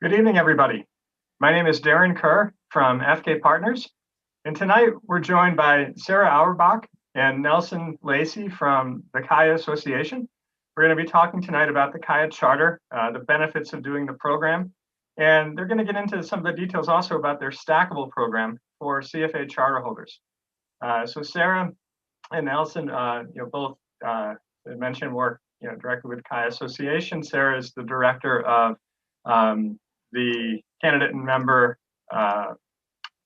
Good evening, everybody. My name is Darrin Kerr from FK Partners, and tonight we're joined by Sarah Auerbach and Lacey from the CAIA Association. We're going to be talking tonight about the CAIA Charter, the benefits of doing the program, and they're going to get into some of the details also about their Stackable program for CFA charter holders. So Sarah and Nelson, both mentioned work directly with CAIA Association. Sarah is the director of the candidate and member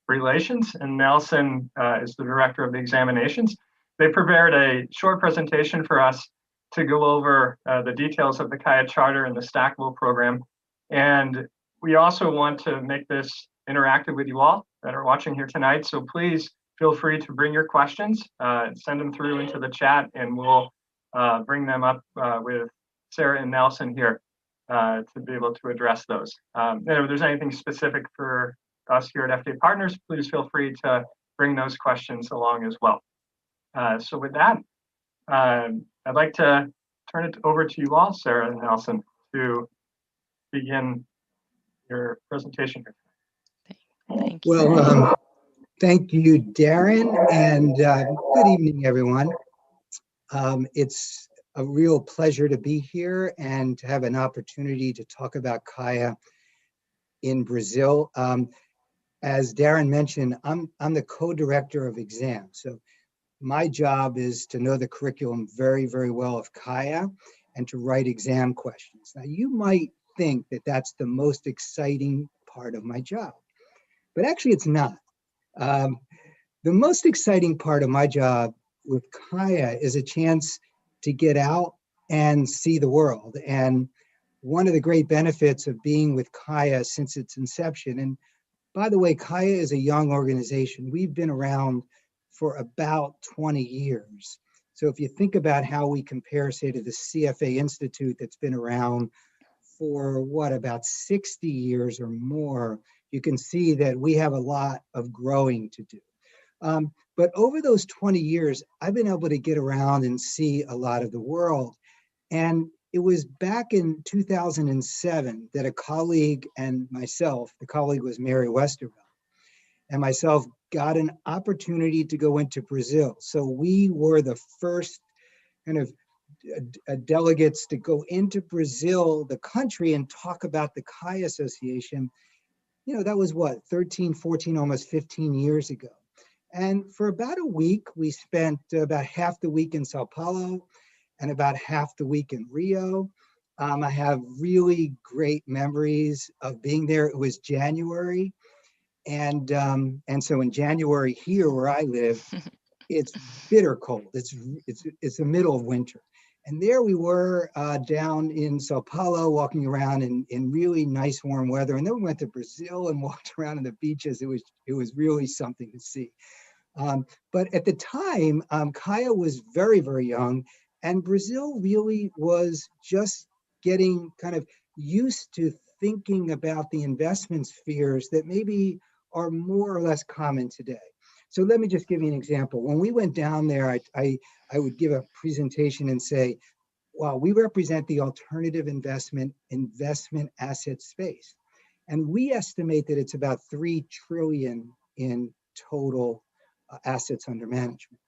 relations, and Nelson is the director of the examinations. They prepared a short presentation for us to go over the details of the CAIA Charter and the Stackable program. And we also want to make this interactive with you all that are watching here tonight. So please feel free to bring your questions, send them through into the chat, and we'll bring them up with Sarah and Nelson here to be able to address those. And if there's anything specific for us here at FK Partners, please feel free to bring those questions along as well. So with that, I'd like to turn it over to you all, Sarah and Nelson, to begin your presentation here. Thank you. Well, thank you, Darrin, and good evening, everyone. It's a real pleasure to be here and to have an opportunity to talk about CAIA in Brazil. As Darrin mentioned, I'm the co-director of exams. So my job is to know the curriculum very, very well of CAIA and to write exam questions. Now, you might think that that's the most exciting part of my job, but actually it's not. The most exciting part of my job with CAIA is a chance to get out and see the world. And one of the great benefits of being with CAIA since its inception, and by the way, CAIA is a young organization. We've been around for about 20 years. So if you think about how we compare, say, to the CFA Institute that's been around for about 60 years or more, you can see that we have a lot of growing to do. But over those 20 years, I've been able to get around and see a lot of the world. And it was back in 2007 that a colleague and myself, the colleague was Mary Westervelt, and myself got an opportunity to go into Brazil. So we were the first kind of delegates to go into Brazil, the country, and talk about the CAIA Association. That was 13, 14, almost 15 years ago. And for about a week, we spent about half the week in Sao Paulo and about half the week in Rio. I have really great memories of being there. It was January. And so in January here where I live, it's bitter cold. It's the middle of winter. And there we were down in Sao Paulo, walking around in really nice warm weather. And then we went to Brazil and walked around on the beaches. It was really something to see. But at the time, CAIA was very, very young, and Brazil really was just getting kind of used to thinking about the investment spheres that maybe are more or less common today. So let me just give you an example. When we went down there, I would give a presentation and say, well, we represent the alternative investment asset space. And we estimate that it's about 3 trillion in total assets under management.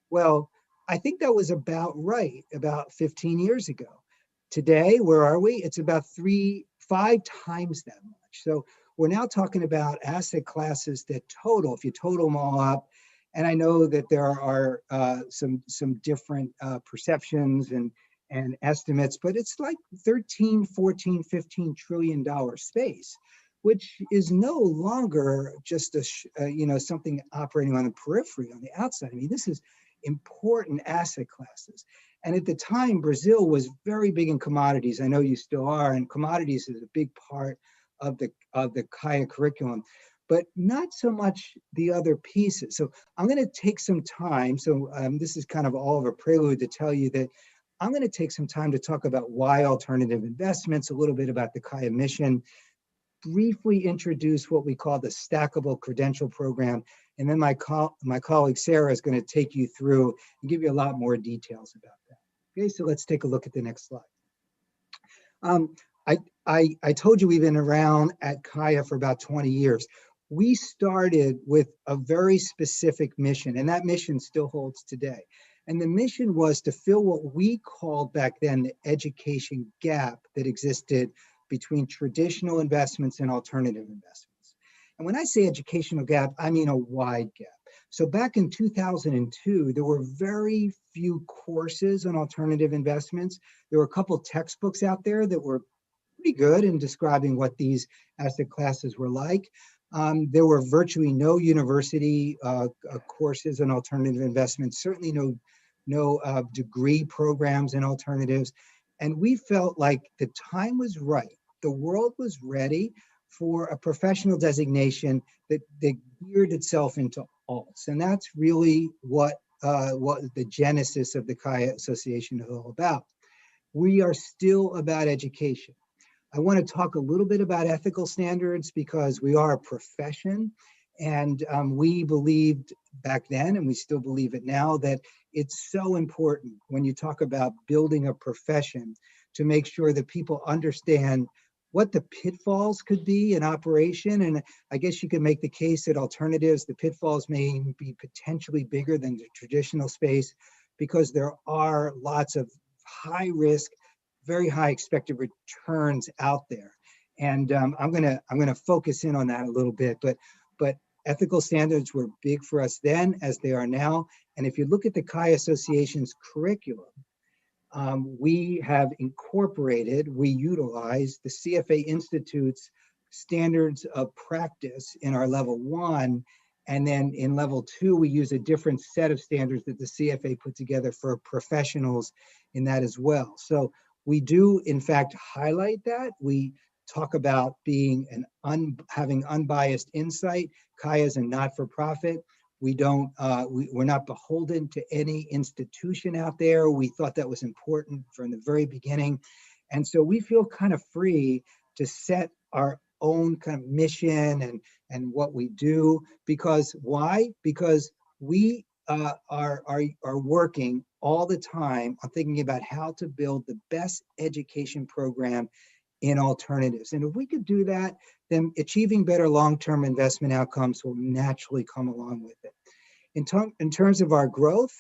Well, I think that was about right about 15 years ago. Today, where are we? It's about 5 times that much. So we're now talking about asset classes that total, if you total them all up, and I know that there are some different perceptions and estimates, but it's like 13, 14, 15 trillion dollar space, which is no longer just something operating on the periphery, on the outside. I mean, this is important asset classes. And at the time, Brazil was very big in commodities. I know you still are, and commodities is a big part of the CAIA curriculum, but not so much the other pieces. So I'm going to take some time. So this is kind of all of a prelude to tell you that I'm going to take some time to talk about why alternative investments, a little bit about the CAIA mission, briefly introduce what we call the Stackable Credential Program, and then my colleague Sarah is going to take you through and give you a lot more details about that. Okay, so let's take a look at the next slide. I told you we've been around at CAIA for about 20 years. We started with a very specific mission, and that mission still holds today. And the mission was to fill what we called back then the education gap that existed between traditional investments and alternative investments. And when I say educational gap, I mean a wide gap. So back in 2002, there were very few courses on alternative investments. There were a couple textbooks out there that were pretty good in describing what these asset classes were like. There were virtually no university courses on alternative investments, certainly no degree programs in alternatives. And we felt like the time was right. The world was ready for a professional designation that geared itself into alts. And that's really what the genesis of the CAIA Association is all about. We are still about education. I want to talk a little bit about ethical standards because we are a profession, and we believed back then, and we still believe it now, that it's so important when you talk about building a profession to make sure that people understand what the pitfalls could be in operation. And I guess you could make the case that alternatives, the pitfalls may be potentially bigger than the traditional space because there are lots of high risk, very high expected returns out there. And I'm gonna focus in on that a little bit, but ethical standards were big for us then as they are now. And if you look at the CAIA Association's curriculum, we have incorporated, we utilize the CFA Institute's standards of practice in our level 1. And then in level 2, we use a different set of standards that the CFA put together for professionals in that as well. So we do, in fact, highlight that. We talk about being having unbiased insight. CAIA is a not-for-profit. We're not beholden to any institution out there. We thought that was important from the very beginning. And so we feel kind of free to set our own kind of mission and what we do. Because why? Because we are working all the time on thinking about how to build the best education program in alternatives. And if we could do that, then achieving better long-term investment outcomes will naturally come along with it. In terms of our growth,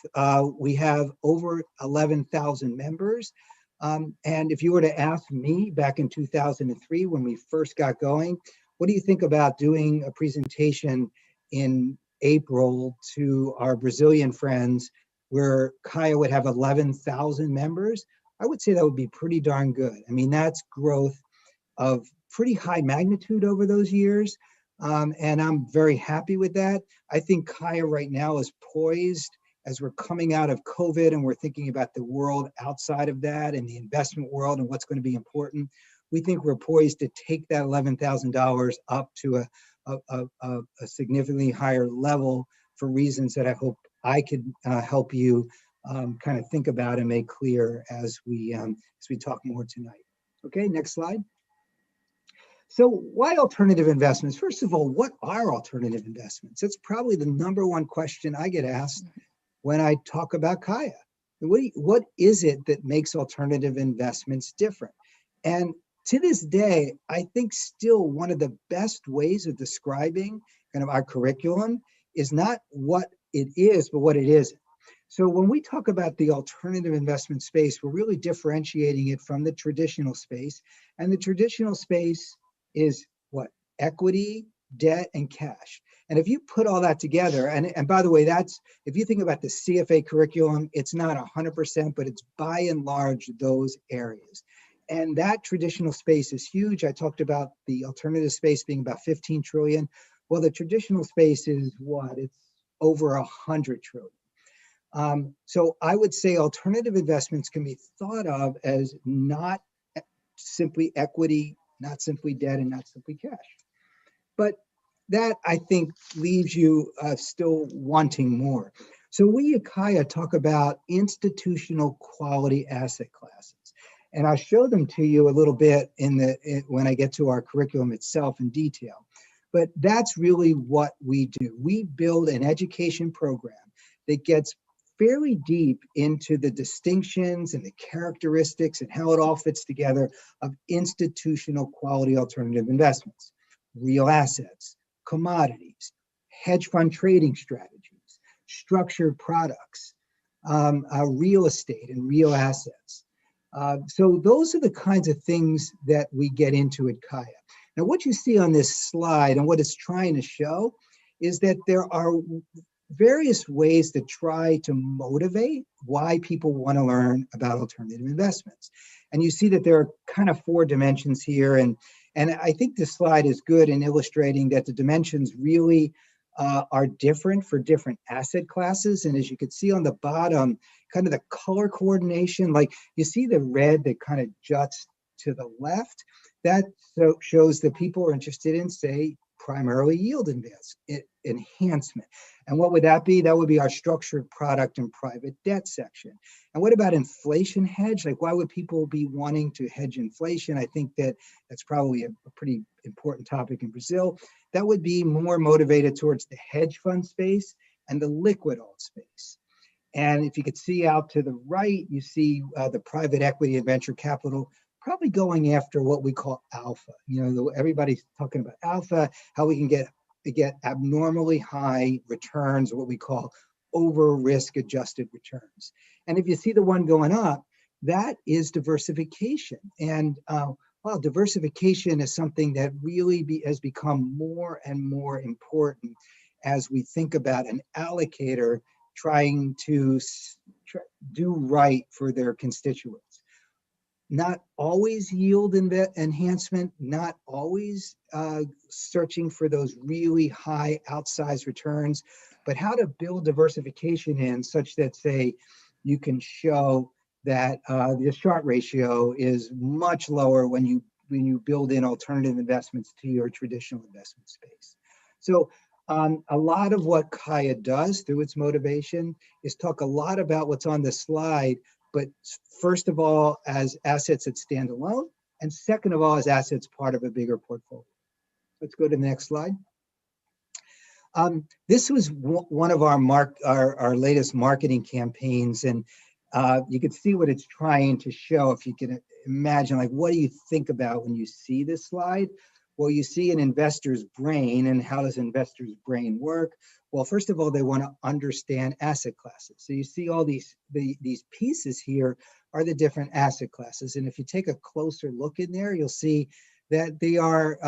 we have over 11,000 members. And if you were to ask me back in 2003, when we first got going, what do you think about doing a presentation in April to our Brazilian friends where CAIA would have 11,000 members? I would say that would be pretty darn good. I mean, that's growth of pretty high magnitude over those years. And I'm very happy with that. I think CAIA right now is poised as we're coming out of COVID and we're thinking about the world outside of that and the investment world and what's going to be important. We think we're poised to take that $11,000 up to a significantly higher level for reasons that I hope I could help you kind of think about and make clear as we talk more tonight. Okay, next slide. So why alternative investments? First of all, what are alternative investments? That's probably the #1 question I get asked when I talk about CAIA. What is it that makes alternative investments different? And to this day, I think still one of the best ways of describing kind of our curriculum is not what it is, but what it isn't. So when we talk about the alternative investment space, we're really differentiating it from the traditional space. And the traditional space is what? Equity, debt, and cash. And if you put all that together, and by the way, that's, if you think about the CFA curriculum, it's not 100%, but it's by and large those areas. And that traditional space is huge. I talked about the alternative space being about 15 trillion. Well, the traditional space is what? It's over 100 trillion. So I would say alternative investments can be thought of as not simply equity, not simply debt, and not simply cash. But that, I think, leaves you still wanting more. So we at CAIA talk about institutional quality asset classes. And I'll show them to you a little bit when I get to our curriculum itself in detail. But that's really what we do. We build an education program that gets fairly deep into the distinctions and the characteristics and how it all fits together of institutional quality alternative investments, real assets, commodities, hedge fund trading strategies, structured products, real estate and real assets. So those are the kinds of things that we get into at CAIA. Now, what you see on this slide and what it's trying to show is that there are various ways to try to motivate why people want to learn about alternative investments. And you see that there are kind of 4 dimensions here. And I think this slide is good in illustrating that the dimensions really are different for different asset classes. And as you can see on the bottom, kind of the color coordination, like you see the red that kind of juts to the left, that shows that people are interested in, say, primarily yield enhancement. And what would that be? That would be our structured product and private debt section. And what about inflation hedge? Like, why would people be wanting to hedge inflation? I think that that's probably a pretty important topic in Brazil. That would be more motivated towards the hedge fund space and the liquid alt space. And if you could see out to the right, you see the private equity and venture capital probably going after what we call alpha. You know, everybody's talking about alpha, how we can get abnormally high returns, what we call over risk adjusted returns. And if you see the one going up, that is diversification. And well, diversification is something that really has become more and more important as we think about an allocator trying to do right for their constituents. Not always yield enhancement, not always searching for those really high outsized returns, but how to build diversification in such that, say, you can show that the Sharpe ratio is much lower when you build in alternative investments to your traditional investment space. So a lot of what CAIA does through its motivation is talk a lot about what's on the slide, but first of all, as assets that stand alone, and second of all, as assets part of a bigger portfolio. Let's go to the next slide. This was one of our latest marketing campaigns, and you can see what it's trying to show. If you can imagine, like, what do you think about when you see this slide? Well, you see an investor's brain, and how does an investor's brain work? Well, first of all, they want to understand asset classes. So you see all these pieces here are the different asset classes. And if you take a closer look in there, you'll see that they are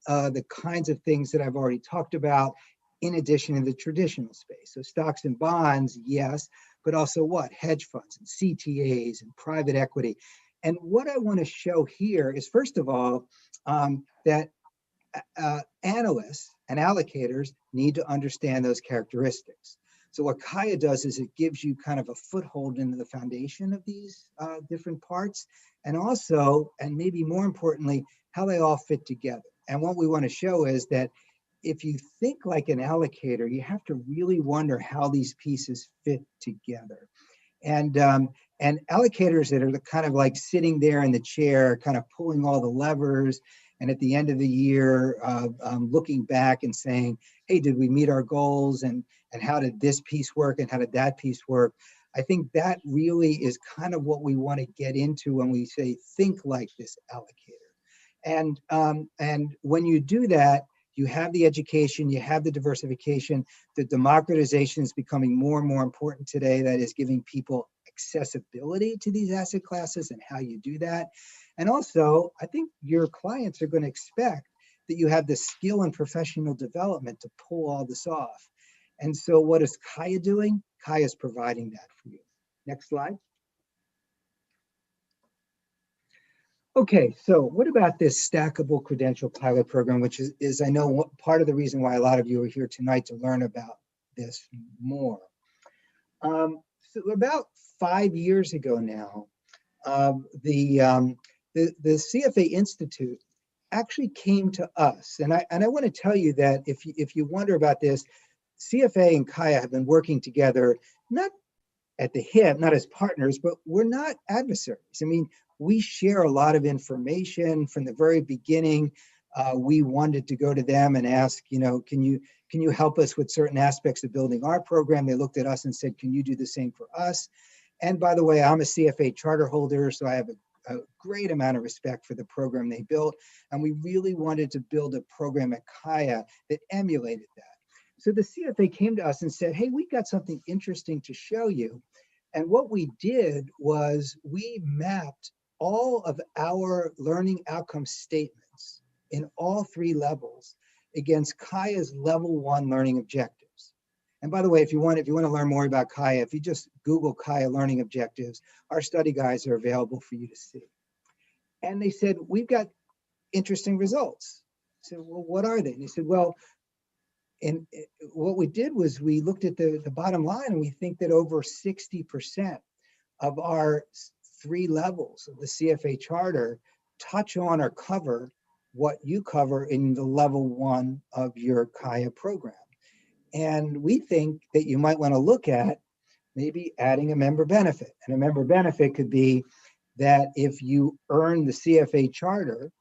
the kinds of things that I've already talked about in addition to the traditional space. So stocks and bonds, yes, but also what? Hedge funds and CTAs and private equity. And what I want to show here is, first of all, that analysts and allocators need to understand those characteristics. So what CAIA does is it gives you kind of a foothold into the foundation of these different parts, and also, and maybe more importantly, how they all fit together. And what we want to show is that if you think like an allocator, you have to really wonder how these pieces fit together. And allocators that are kind of like sitting there in the chair, kind of pulling all the levers, and at the end of the year, looking back and saying, hey, did we meet our goals? And how did this piece work? And how did that piece work? I think that really is kind of what we want to get into when we say, think like this allocator. And when you do that, you have the education, you have the diversification, the democratization is becoming more and more important today. That is giving people accessibility to these asset classes and how you do that. And also, I think your clients are going to expect that you have the skill and professional development to pull all this off. And so what is CAIA doing? CAIA is providing that for you. Next slide. Okay, so what about this Stackable Credential Pilot Program, which is I know part of the reason why a lot of you are here tonight to learn about this more. So about 5 years ago now, the CFA Institute actually came to us, and I want to tell you that if you wonder about this, CFA and CAIA have been working together, not at the hip, not as partners, but we're not adversaries. I mean, we share a lot of information from the very beginning. We wanted to go to them and ask, can can you help us with certain aspects of building our program? They looked at us and said, can you do the same for us? And by the way, I'm a CFA charter holder, so I have a great amount of respect for the program they built. And we really wanted to build a program at CAIA that emulated that. So the CFA came to us and said, hey, we got something interesting to show you. And what we did was we mapped all of our learning outcome statements in all 3 levels against CAIA's level 1 learning objectives. And by the way, if you want to learn more about CAIA, if you just Google CAIA learning objectives, our study guides are available for you to see. And they said, we've got interesting results. I said, well, what are they? And they said, well, and what we did was we looked at the bottom line, and we think that over 60% of our 3 levels of the CFA charter touch on or cover what you cover in the level 1 of your CAIA program. And we think that you might want to look at maybe adding a member benefit. And a member benefit could be that if you earn the CFA charter,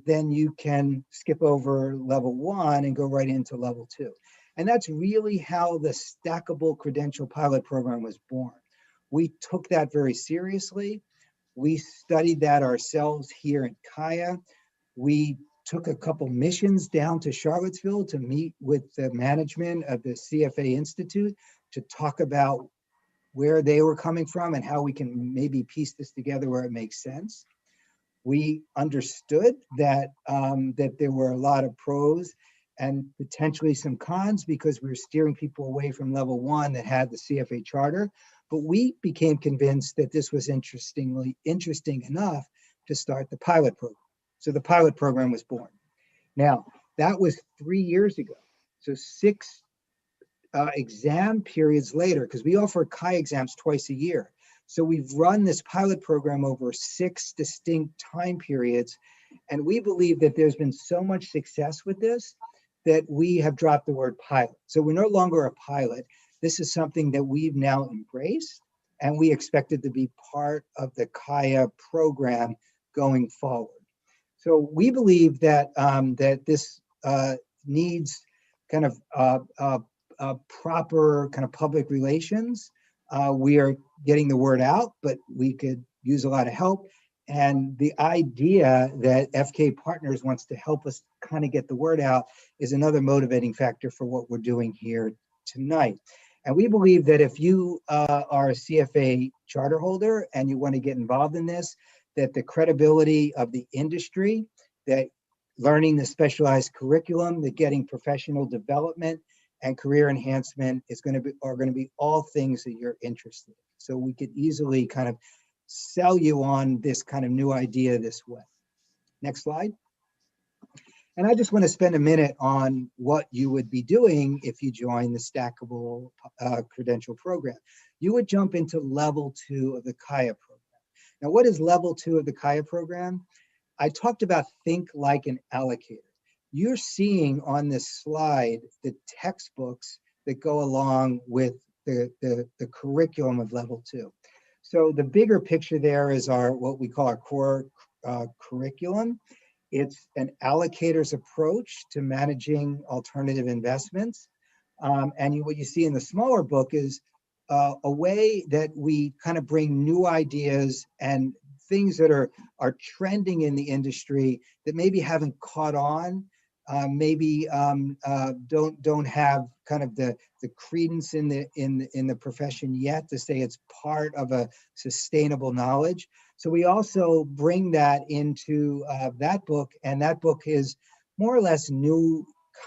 then you can skip over level 1 and go right into level 2. And that's really how the Stackable Credential Pilot Program was born. We took that very seriously. We studied that ourselves here at CAIA. We took a couple missions down to Charlottesville to meet with the management of the CFA Institute to talk about where they were coming from and how we can maybe piece this together where it makes sense. We understood that, that there were a lot of pros and potentially some cons because we were steering people away from level 1 that had the CFA charter. But we became convinced that this was interesting enough to start the pilot program. So the pilot program was born. Now, that was 3 years ago. So 6 exam periods later, because we offer CAIA exams twice a year. So we've run this pilot program over 6 distinct time periods. And we believe that there's been so much success with this that we have dropped the word pilot. So we're no longer a pilot. This is something that we've now embraced, and we expect it to be part of the CAIA program going forward. So we believe that, that this needs kind of proper kind of public relations. We are getting the word out, but we could use a lot of help. And the idea that FK Partners wants to help us kind of get the word out is another motivating factor for what we're doing here tonight. And we believe that if you are a CFA charter holder and you want to get involved in this, that the credibility of the industry, that learning the specialized curriculum, that getting professional development and career enhancement are going to be all things that you're interested in. So we could easily kind of sell you on this kind of new idea this way. Next slide. And I just want to spend a minute on what you would be doing if you join the Stackable Credential Program. You would jump into level 2 of the CAIA program. Now, what is level 2 of the CAIA program? I talked about think like an allocator. You're seeing on this slide the textbooks that go along with the curriculum of level 2. So the bigger picture there is what we call our core curriculum. It's an allocator's approach to managing alternative investments. And what you see in the smaller book is a way that we kind of bring new ideas and things that are trending in the industry that maybe haven't caught on, maybe don't have kind of the credence in the profession yet to say it's part of a sustainable knowledge. So we also bring that into that book, and that book is more or less new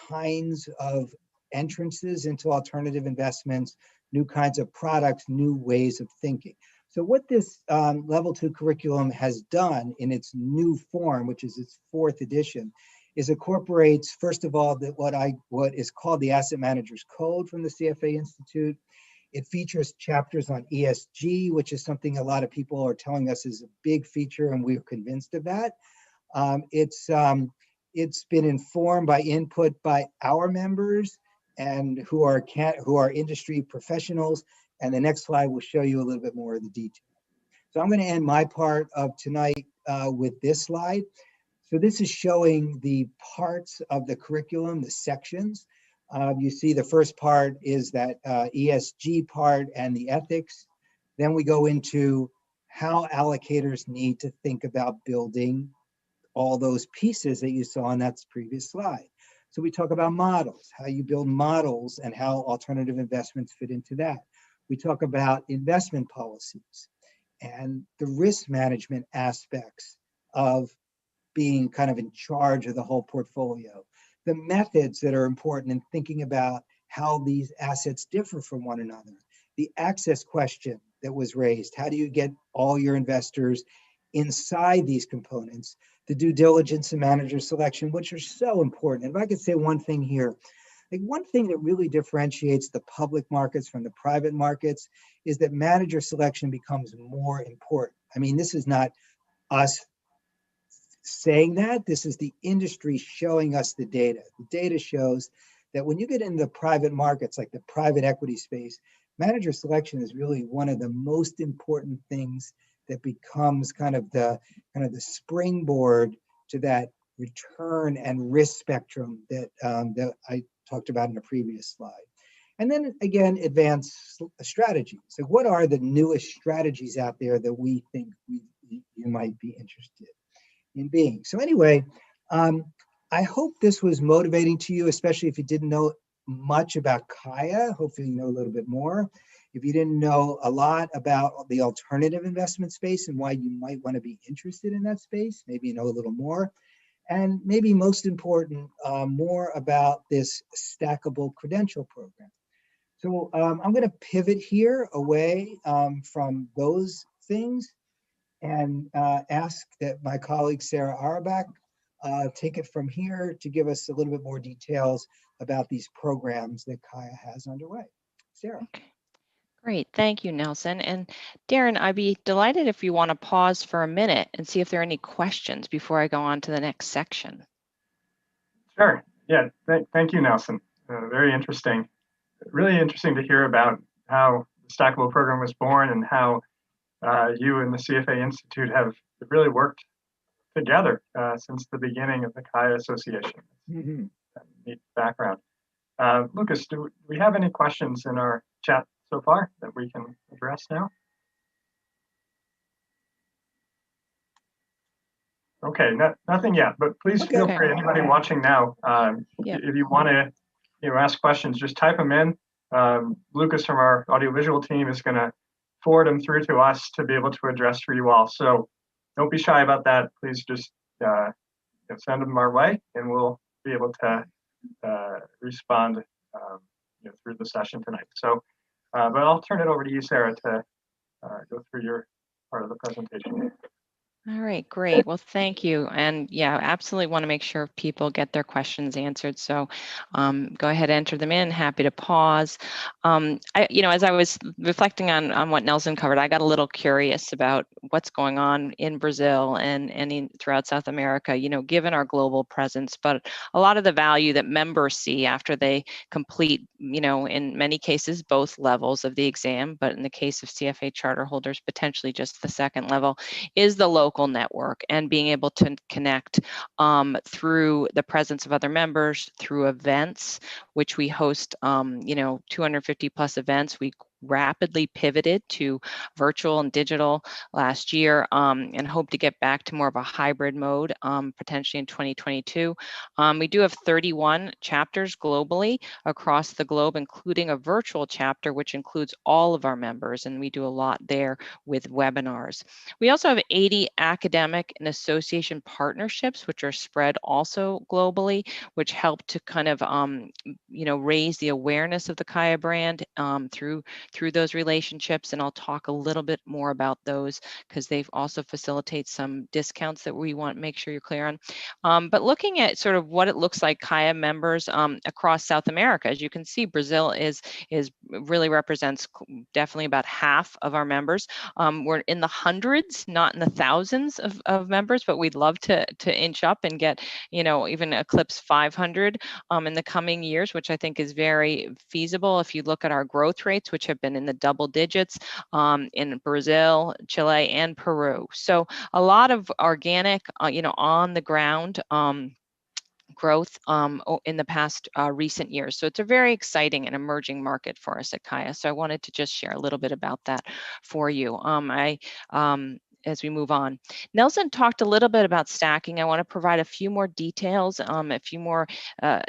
kinds of entrances into alternative investments, new kinds of products, new ways of thinking. So what this level 2 curriculum has done in its new form, which is its 4th edition, is incorporates, first of all, what is called the Asset Manager's Code from the CFA Institute. It features chapters on ESG, which is something a lot of people are telling us is a big feature, and we're convinced of that. It's been informed by input by our members and who are industry professionals. And the next slide will show you a little bit more of the detail. So I'm going to end my part of tonight with this slide. So this is showing the parts of the curriculum, the sections. You see the first part is that ESG part and the ethics. Then we go into how allocators need to think about building all those pieces that you saw on that previous slide. So we talk about models, how you build models and how alternative investments fit into that. We talk about investment policies and the risk management aspects of being kind of in charge of the whole portfolio. The methods that are important in thinking about how these assets differ from one another. The access question that was raised. How do you get all your investors inside these components? The due diligence and manager selection, which are so important. And if I could say one thing here, like one thing that really differentiates the public markets from the private markets is that manager selection becomes more important. I mean, this is not us saying that, this is the industry showing us the data. The data shows that when you get into private markets, like the private equity space, manager selection is really one of the most important things that becomes kind of the springboard to that return and risk spectrum that that I talked about in a previous slide. And then again, advanced strategies. So what are the newest strategies out there that we think you might be interested in being? So anyway, I hope this was motivating to you, especially if you didn't know much about CAIA. Hopefully you know a little bit more. If you didn't know a lot about the alternative investment space and why you might want to be interested in that space, maybe you know a little more. And maybe most important, more about this Stackable Credential program. So I'm going to pivot here away from those things and ask that my colleague Sarah Auerbach take it from here to give us a little bit more details about these programs that CAIA has underway. Sarah. Okay. Great, thank you, Nelson. And Darrin, I'd be delighted if you want to pause for a minute and see if there are any questions before I go on to the next section. Sure. Yeah. Thank you, Nelson. Very interesting. Really interesting to hear about how the Stackable program was born and how you and the CFA Institute have really worked together since the beginning of the CAIA Association. Mm-hmm. Neat background. Lucas, do we have any questions in our chat so far that we can address now? Okay, nothing yet, but please feel free, anybody watching now, if you want to ask questions, just type them in. Lucas from our audiovisual team is going to forward them through to us to be able to address for you all. So don't be shy about that. Please just send them our way and we'll be able to respond through the session tonight. So, but I'll turn it over to you, Sarah, to go through your part of the presentation. All right, great. Well, thank you. And yeah, absolutely want to make sure people get their questions answered. So go ahead, enter them in. Happy to pause. As I was reflecting on what Nelson covered, I got a little curious about what's going on in Brazil and throughout South America, given our global presence, but a lot of the value that members see after they complete, in many cases, both levels of the exam, but in the case of CFA charter holders, potentially just the second level, is the local network and being able to connect through the presence of other members, through events, which we host, 250 plus events. We rapidly pivoted to virtual and digital last year and hope to get back to more of a hybrid mode potentially in 2022. We do have 31 chapters globally across the globe, including a virtual chapter, which includes all of our members, and we do a lot there with webinars. We also have 80 academic and association partnerships, which are spread also globally, which help to kind of, raise the awareness of the CAIA brand through those relationships. And I'll talk a little bit more about those because they also facilitate some discounts that we want to make sure you're clear on. But looking at sort of what it looks like CAIA members across South America, as you can see, Brazil really represents definitely about half of our members. We're in the hundreds, not in the thousands of members, but we'd love to inch up and get, even eclipse 500 in the coming years, which I think is very feasible if you look at our growth rates, which have have been in the double digits in Brazil, Chile, and Peru. So a lot of organic, on the ground growth in the past recent years. So it's a very exciting and emerging market for us at CAIA. So I wanted to just share a little bit about that for you. As we move on. Nelson talked a little bit about stacking. I want to provide a few more details, a few more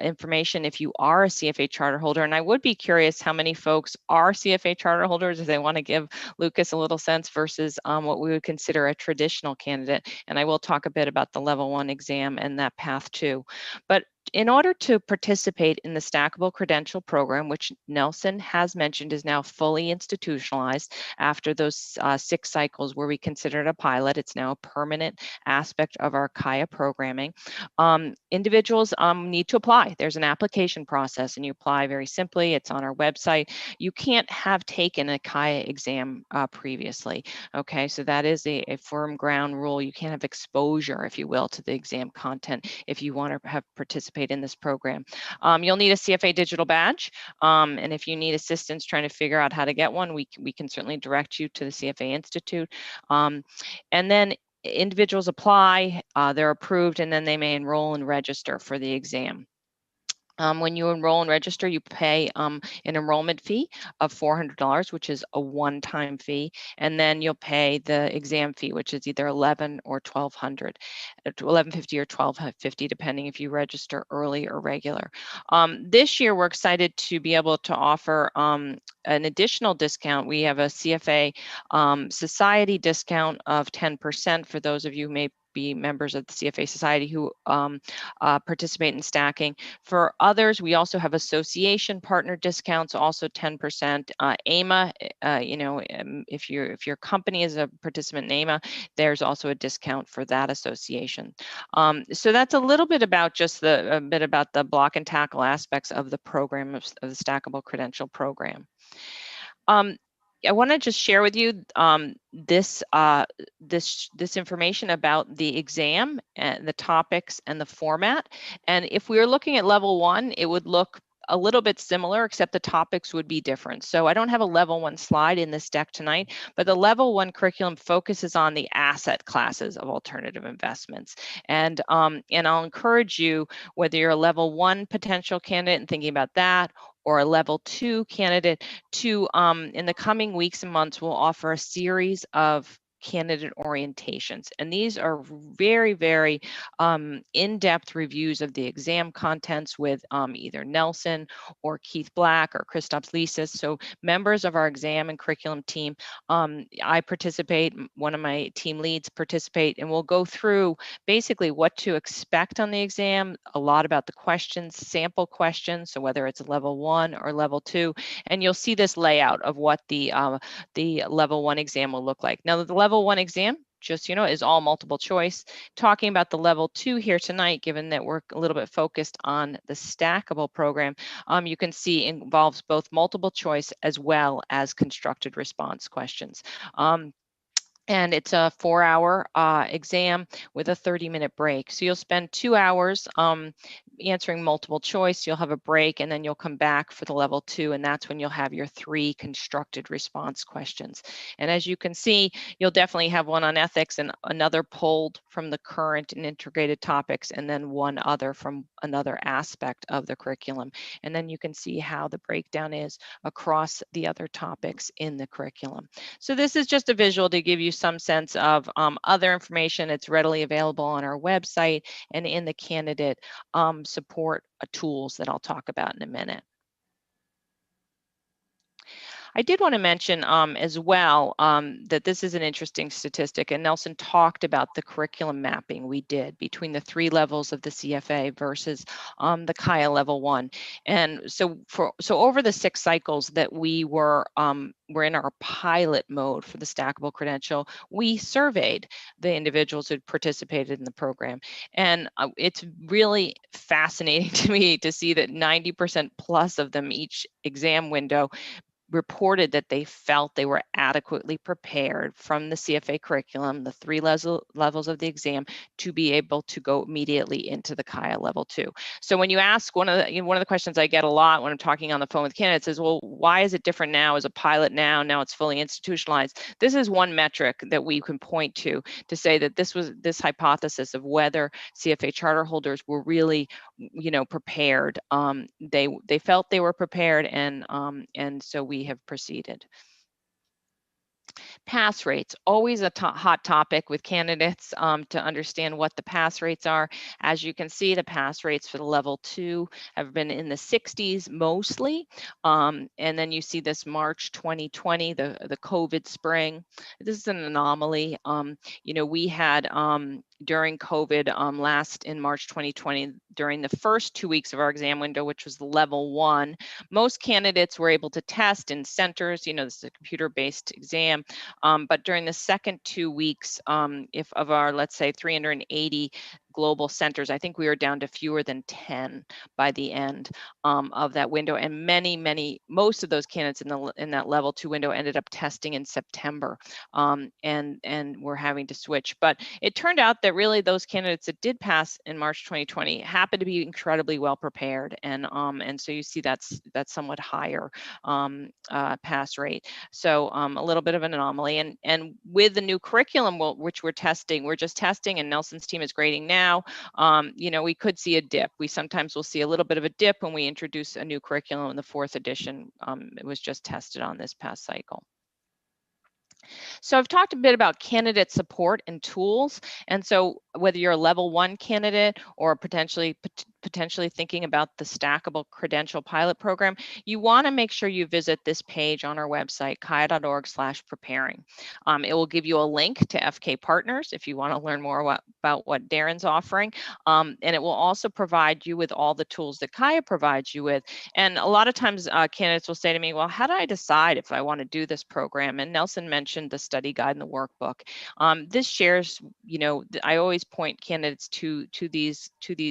information if you are a CFA charter holder. And I would be curious how many folks are CFA charter holders, if they want to give Lucas a little sense versus what we would consider a traditional candidate. And I will talk a bit about the level 1 exam and that path too. But in order to participate in the Stackable Credential program, which Nelson has mentioned is now fully institutionalized after those 6 cycles where we considered a pilot, it's now a permanent aspect of our CAIA programming. Individuals need to apply. There's an application process and you apply very simply. It's on our website. You can't have taken a CAIA exam previously. Okay, so that is a firm ground rule. You can't have exposure, if you will, to the exam content if you want to have participated in this program. You'll need a CFA digital badge, and if you need assistance trying to figure out how to get one, we can certainly direct you to the CFA Institute. And then individuals apply, they're approved, and then they may enroll and register for the exam. When you enroll and register, you pay an enrollment fee of $400, which is a one-time fee, and then you'll pay the exam fee, which is either $1,100 or $1,200, $1,150 or $1,250, depending if you register early or regular. This year, we're excited to be able to offer an additional discount. We have a CFA Society discount of 10% for those of you who may be members of the CFA Society who participate in stacking. For others, we also have association partner discounts, also 10%. AIMA, if your company is a participant in AIMA, there's also a discount for that association. So that's a little bit about just a bit about the block and tackle aspects of the program, of the Stackable Credential program. I want to just share with you this information about the exam and the topics and the format. And if we were looking at level 1, it would look a little bit similar, except the topics would be different. So I don't have a level 1 slide in this deck tonight, but the level 1 curriculum focuses on the asset classes of alternative investments. And I'll encourage you, whether you're a level 1 potential candidate and thinking about that, or a level 2 candidate, to in the coming weeks and months, we'll offer a series of candidate orientations. And these are very, very in-depth reviews of the exam contents with either Nelson or Keith Black or Christoph Lises. So members of our exam and curriculum team, I participate, one of my team leads participate, and we'll go through basically what to expect on the exam, a lot about the questions, sample questions, so whether it's a level 1 or level 2, and you'll see this layout of what the level 1 exam will look like. Now, the level 1 exam, just so you know, is all multiple choice. Talking about the level 2 here tonight, given that we're a little bit focused on the Stackable program, you can see it involves both multiple choice as well as constructed response questions. And it's a 4-hour exam with a 30-minute break. So you'll spend 2 hours answering multiple choice. You'll have a break, and then you'll come back for the level 2, and that's when you'll have your 3 constructed response questions. And as you can see, you'll definitely have one on ethics and another pulled from the current and integrated topics, and then one other from another aspect of the curriculum. And then you can see how the breakdown is across the other topics in the curriculum. So this is just a visual to give you some sense of other information. It's readily available on our website and in the candidate support tools that I'll talk about in a minute. I did want to mention as well that this is an interesting statistic, and Nelson talked about the curriculum mapping we did between the 3 levels of the CFA versus the CAIA level 1. And so over the 6 cycles that we were in our pilot mode for the Stackable Credential, we surveyed the individuals who participated in the program. And it's really fascinating to me to see that 90% plus of them each exam window reported that they felt they were adequately prepared from the CFA curriculum, the 3 levels of the exam, to be able to go immediately into the CAIA level 2. So when you ask, one of the questions I get a lot when I'm talking on the phone with candidates is, well, why is it different now as a pilot now it's fully institutionalized? This is one metric that we can point to say that this hypothesis of whether CFA charter holders were really, prepared. They felt they were prepared, and so we have proceeded. Pass rates, always a hot topic with candidates to understand what the pass rates are. As you can see, the pass rates for the level 2 have been in the 60s mostly. And then you see this March 2020, the COVID spring. This is an anomaly. We had during COVID last in March 2020, during the first 2 weeks of our exam window, which was the level 1, most candidates were able to test in centers. This is a computer-based exam. But during the second 2 weeks, if of our, let's say, 380 global centers, I think we were down to fewer than 10 by the end of that window. And most of those candidates in that level 2 window ended up testing in September, and we're having to switch. But it turned out that really those candidates that did pass in March 2020 happened to be incredibly well prepared, and so you see that's somewhat higher pass rate. So a little bit of an anomaly. And with the new curriculum, which we're just testing, and Nelson's team is grading now. We could see a dip. We sometimes will see a little bit of a dip when we introduce a new curriculum in the 4th edition. It was just tested on this past cycle. So I've talked a bit about candidate support and tools. And so whether you're a level 1 candidate or potentially thinking about the Stackable Credential Pilot Program, you want to make sure you visit this page on our website, caia.org/preparing. It will give you a link to FK Partners if you want to learn more about what Darrin's offering. And it will also provide you with all the tools that CAIA provides you with. And a lot of times candidates will say to me, well, how do I decide if I want to do this program? And Nelson mentioned the study guide and the workbook. This shares, I always point candidates to these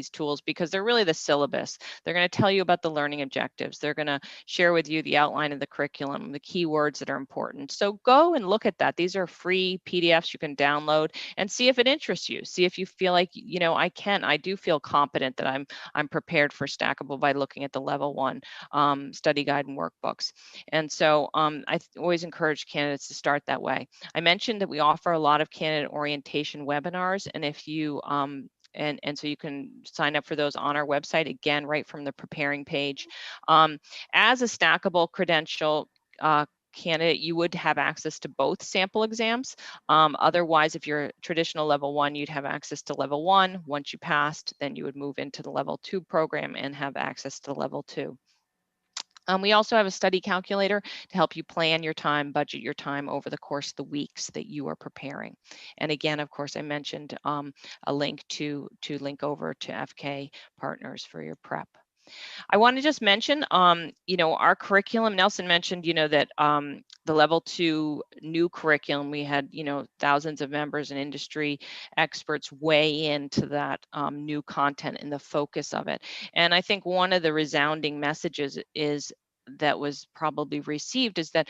tools because they're really the syllabus. They're going to tell you about the learning objectives. They're going to share with you the outline of the curriculum, the key words that are important. So go and look at that. These are free PDFs you can download and see if it interests you. See if you feel like, I do feel competent that I'm prepared for Stackable by looking at the level 1 study guide and workbooks. And so I always encourage candidates to start that way. I mentioned that we offer a lot of candidate orientation webinars, and if you and so you can sign up for those on our website, again, right from the preparing page. As a Stackable credential candidate, you would have access to both sample exams. Otherwise, if you're a traditional level 1, you'd have access to level 1. Once you passed, then you would move into the level 2 program and have access to level 2. We also have a study calculator to help you plan your time, budget your time over the course of the weeks that you are preparing. And again, of course, I mentioned a link to link over to FK Partners for your prep. I want to just mention, our curriculum. Nelson mentioned, that the level 2 new curriculum, we had, thousands of members and industry experts weigh into that new content and the focus of it. And I think one of the resounding messages that was probably received is that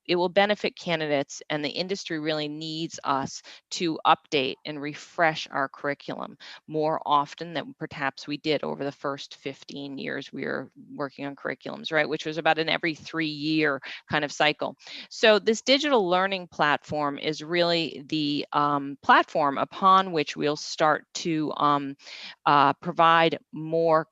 it will benefit candidates, and the industry really needs us to update and refresh our curriculum more often than perhaps we did over the first 15 years we were working on curriculums, right? Which was about an every 3-year kind of cycle. So this digital learning platform is really the platform upon which we'll start to provide more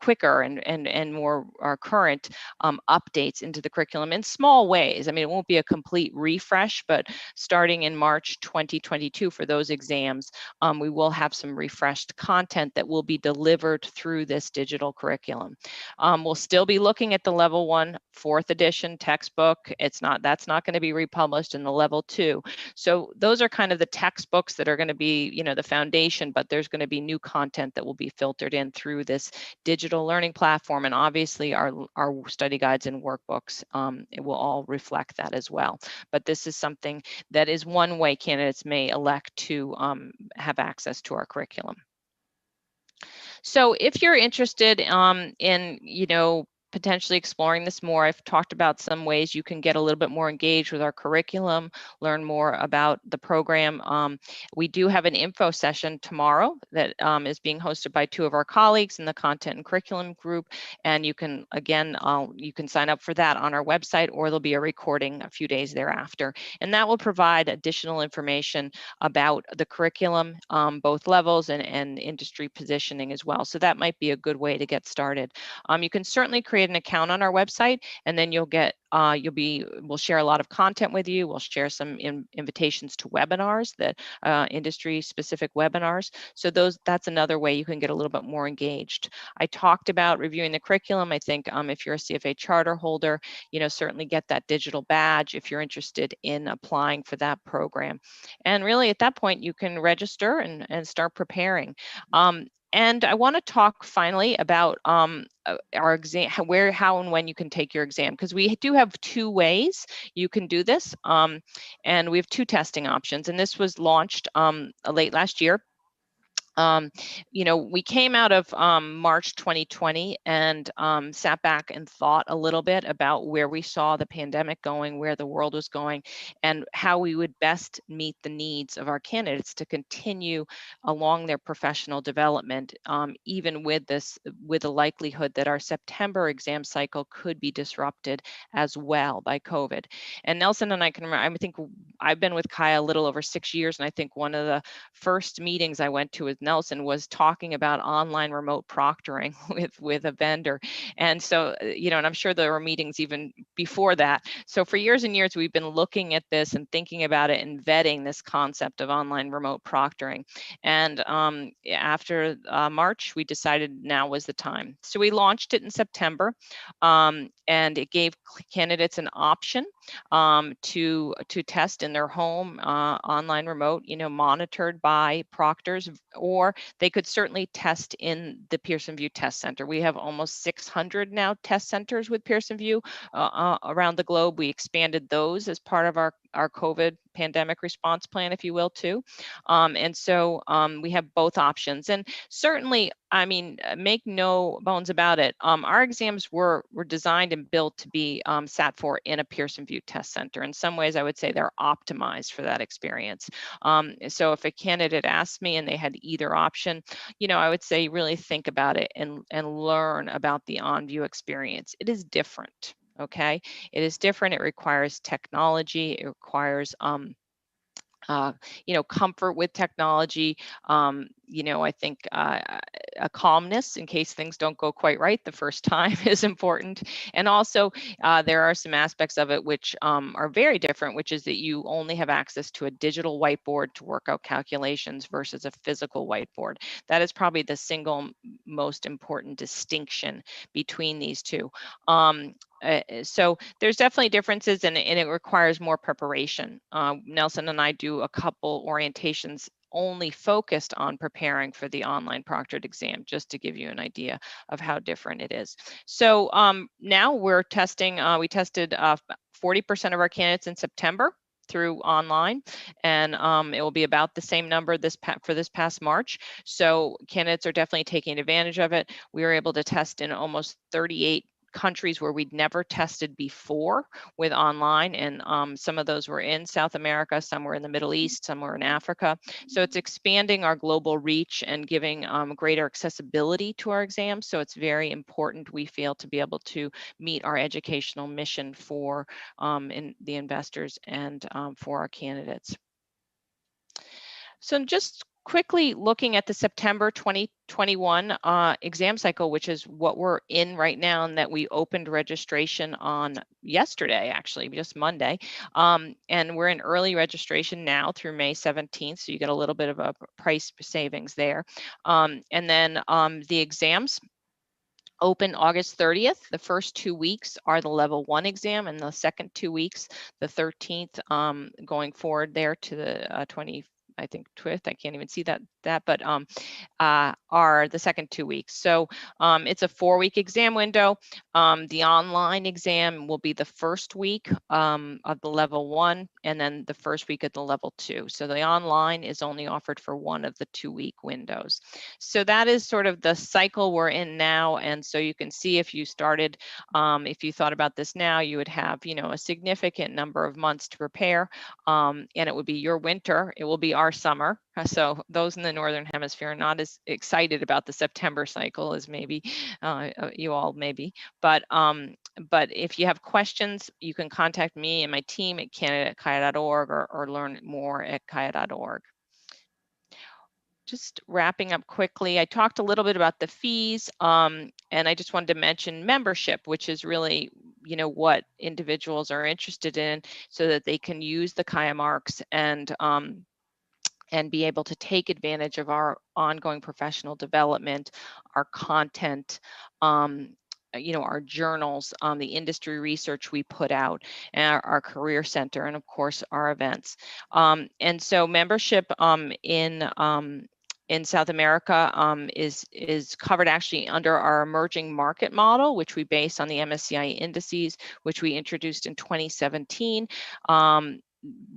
quicker and more current updates into the curriculum in small ways. I mean, it won't be a complete refresh, but starting in March 2022 for those exams, we will have some refreshed content that will be delivered through this digital curriculum. We'll still be looking at the level 1 4th edition textbook. That's not going to be republished in the level 2. So those are kind of the textbooks that are going to be, the foundation, but there's going to be new content that will be filtered in through this digital learning platform. And obviously our study guides and workbooks, it will all reflect that as well. But this is something that is one way candidates may elect to have access to our curriculum. So if you're interested in, potentially exploring this more. I've talked about some ways you can get a little bit more engaged with our curriculum, learn more about the program. We do have an info session tomorrow that is being hosted by two of our colleagues in the content and curriculum group. And you can, again, you can sign up for that on our website, or there'll be a recording a few days thereafter. And that will provide additional information about the curriculum, both levels and industry positioning as well. So that might be a good way to get started. You can certainly create an account on our website, and then you'll get, we'll share a lot of content with you. We'll share some invitations to webinars, that industry specific webinars. So that's another way you can get a little bit more engaged. I talked about reviewing the curriculum. I think if you're a CFA charter holder, certainly get that digital badge if you're interested in applying for that program. And really at that point, you can register and start preparing. And I want to talk finally about our exam, where, how, and when you can take your exam, because we do have two ways you can do this. And we have two testing options, and this was launched late last year. We came out of March 2020 and sat back and thought a little bit about where we saw the pandemic going, where the world was going, and how we would best meet the needs of our candidates to continue along their professional development, even with the likelihood that our September exam cycle could be disrupted as well by COVID. And Nelson and I can remember, I think I've been with CAIA a little over 6 years, and I think one of the first meetings I went to with Nelson was talking about online remote proctoring with a vendor. And so, and I'm sure there were meetings even before that. So for years and years, we've been looking at this and thinking about it and vetting this concept of online remote proctoring. And after March, we decided now was the time. So we launched it in September, and it gave candidates an option to test in their home, online remote, monitored by proctors, or they could certainly test in the Pearson VUE Test Center. We have almost 600 now test centers with Pearson VUE around the globe. We expanded those as part of our COVID pandemic response plan, if you will, too. And so we have both options. And certainly, make no bones about it, our exams were designed and built to be sat for in a Pearson VUE Test Center. In some ways, I would say they're optimized for that experience. So if a candidate asked me and they had either option, I would say really think about it and learn about the OnVUE experience. It is different. Okay, it is different. It requires technology. It requires comfort with technology. I think a calmness in case things don't go quite right the first time is important. And also there are some aspects of it which are very different, which is that you only have access to a digital whiteboard to work out calculations versus a physical whiteboard. That is probably the single most important distinction between these two. So there's definitely differences, and it requires more preparation. Nelson and I do a couple orientations only focused on preparing for the online proctored exam, just to give you an idea of how different it is. So now we're testing, we tested 40% of our candidates in September through online, and it will be about the same number for this past March. So candidates are definitely taking advantage of it. We were able to test in almost 38 countries where we'd never tested before with online, and some of those were in South America, some were in the Middle East, some were in Africa. So it's expanding our global reach and giving greater accessibility to our exams. So it's very important, we feel, to be able to meet our educational mission for the investors and for our candidates. So just quickly looking at the September 2021 exam cycle, which is what we're in right now, and that we opened registration on yesterday, actually, just Monday. And we're in early registration now through May 17th, so you get a little bit of a price savings there. And then the exams open August 30th. The first 2 weeks are the level 1 exam, and the second 2 weeks, the 13th, going forward there to the 25th. I can't even see that that, but are the second 2 weeks. So it's a 4-week exam window. The online exam will be the first week of the level 1, and then the first week of the level 2. So the online is only offered for one of the 2-week windows. So that is sort of the cycle we're in now. And so you can see if you started, if you thought about this now, you would have, a significant number of months to prepare, and it would be your winter, it will be our summer. So those in the Northern Hemisphere are not as excited about the September cycle as maybe you all may be. But if you have questions, you can contact me and my team at candidate@CAIA.org or learn more at CAIA.org. Just wrapping up quickly, I talked a little bit about the fees, and I just wanted to mention membership, which is really, what individuals are interested in so that they can use the CAIA marks and be able to take advantage of our ongoing professional development, our content, our journals, the industry research we put out, and our career center, and of course our events. And so membership in South America is covered actually under our emerging market model, which we base on the MSCI indices, which we introduced in 2017.